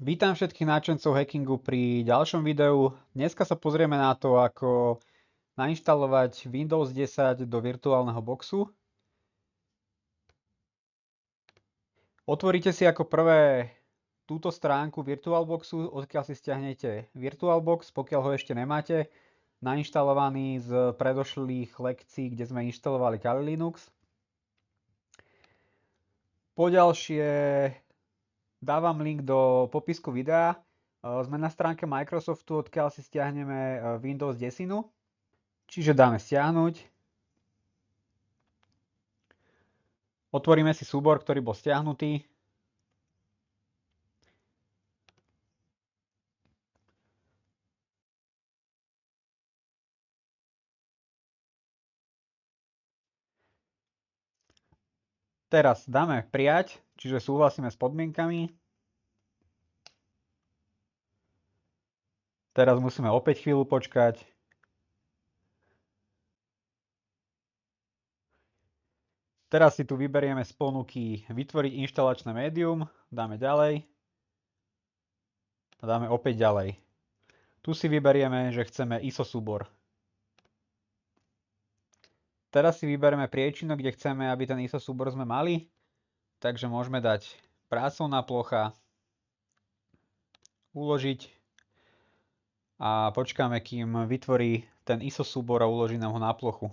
Vítam všetkých náčencov hackingu pri ďalšom videu. Dneska sa pozrieme na to, ako nainštalovať Windows 10 do virtuálneho boxu. Otvoríte si ako prvé túto stránku VirtualBoxu, odkiaľ si stiahnete VirtualBox, pokiaľ ho ešte nemáte nainštalovaný z predošlých lekcií, kde sme inštalovali Kali Linux. Poďalšie dávam link do popisku videa. Sme na stránke Microsoftu, odkiaľ si stiahneme Windows 10. Čiže dáme stiahnuť. Otvoríme si súbor, ktorý bol stiahnutý. Teraz dáme prijať, čiže súhlasíme s podmienkami. Teraz musíme opäť chvíľu počkať. Teraz si tu vyberieme z ponuky vytvoriť inštalačné médium, dáme ďalej a dáme opäť ďalej. Tu si vyberieme, že chceme ISO súbor. Teraz si vyberieme priečinok, kde chceme, aby ten ISO súbor sme mali. Takže môžeme dať pracovná plocha, uložiť a počkáme, kým vytvorí ten ISO súbor a uloží nám ho na plochu.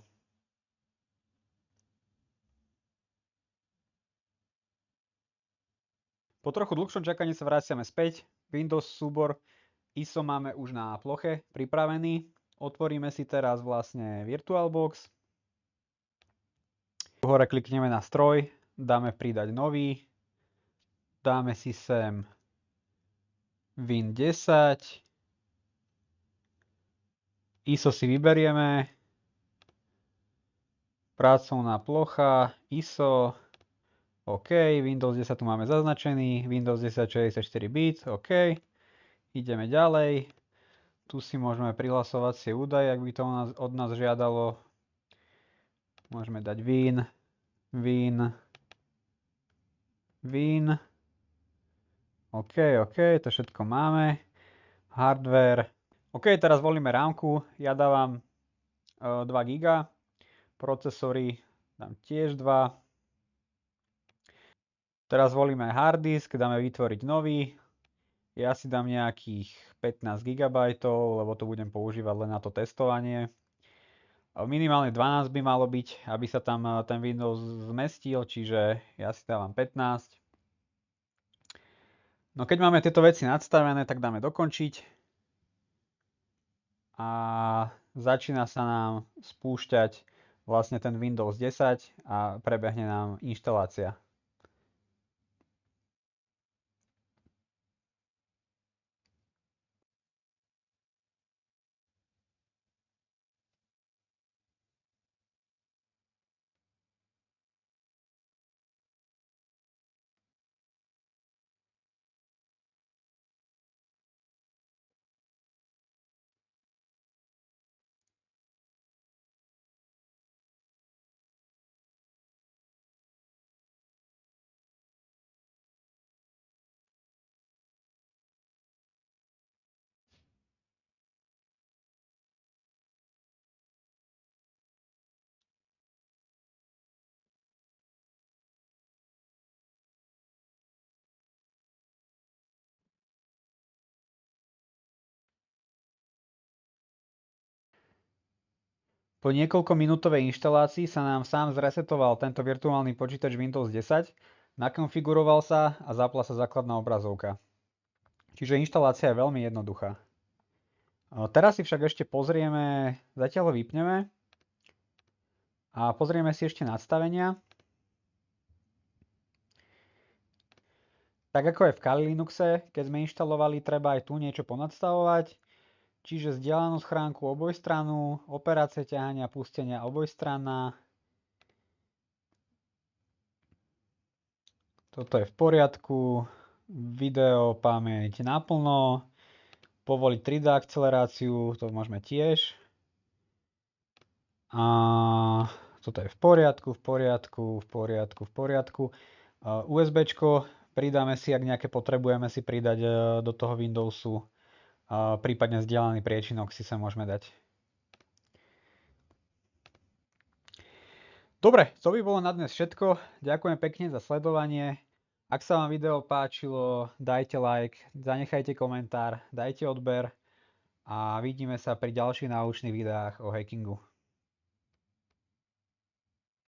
Po trochu dlhšom čakaní sa vraciame späť. Windows súbor ISO máme už na ploche pripravený. Otvoríme si teraz vlastne VirtualBox. Hore klikneme na stroj, dáme pridať nový. Dáme si sem Win 10. ISO si vyberieme. Pracovná plocha, ISO. OK, Windows 10 tu máme zaznačený, Windows 10 64 bit, OK. Ideme ďalej. Tu si môžeme prihlasovacie údaje, ak by to od nás žiadalo. Môžeme dať Win. OK, to všetko máme. Hardware. OK, teraz volíme rámku. Ja dávam 2 GB. Procesory dám tiež 2. Teraz volíme hard disk, dáme vytvoriť nový. Ja si dám nejakých 15 GB, lebo to budem používať len na to testovanie. Minimálne 12 by malo byť, aby sa tam ten Windows zmestil, čiže ja si dávam 15. No keď máme tieto veci nadstavené, tak dáme dokončiť. A začína sa nám spúšťať vlastne ten Windows 10 a prebehne nám inštalácia. Po niekoľkominútovej inštalácii sa nám sám zresetoval tento virtuálny počítač Windows 10, nakonfiguroval sa a zapla sa základná obrazovka. Čiže inštalácia je veľmi jednoduchá. Teraz si však ešte pozrieme, zatiaľ ho vypneme a pozrieme si ešte nastavenia. Tak ako je v Kali Linuxe, keď sme inštalovali, treba aj tu niečo ponadstavovať. Čiže zdieľanú schránku obojstrannú, operácie ťahania a pustenia obojstranná. Toto je v poriadku. Video pamäť naplno. Povoliť 3D akceleráciu, to môžeme tiež. A toto je v poriadku. USBčko pridáme si, ak nejaké potrebujeme si pridať do toho Windowsu, prípadne zdieľaný priečinok si sa môžeme dať. Dobre, to by bolo na dnes všetko. Ďakujem pekne za sledovanie. Ak sa vám video páčilo, dajte like, zanechajte komentár, dajte odber a vidíme sa pri ďalších náučných videách o hackingu.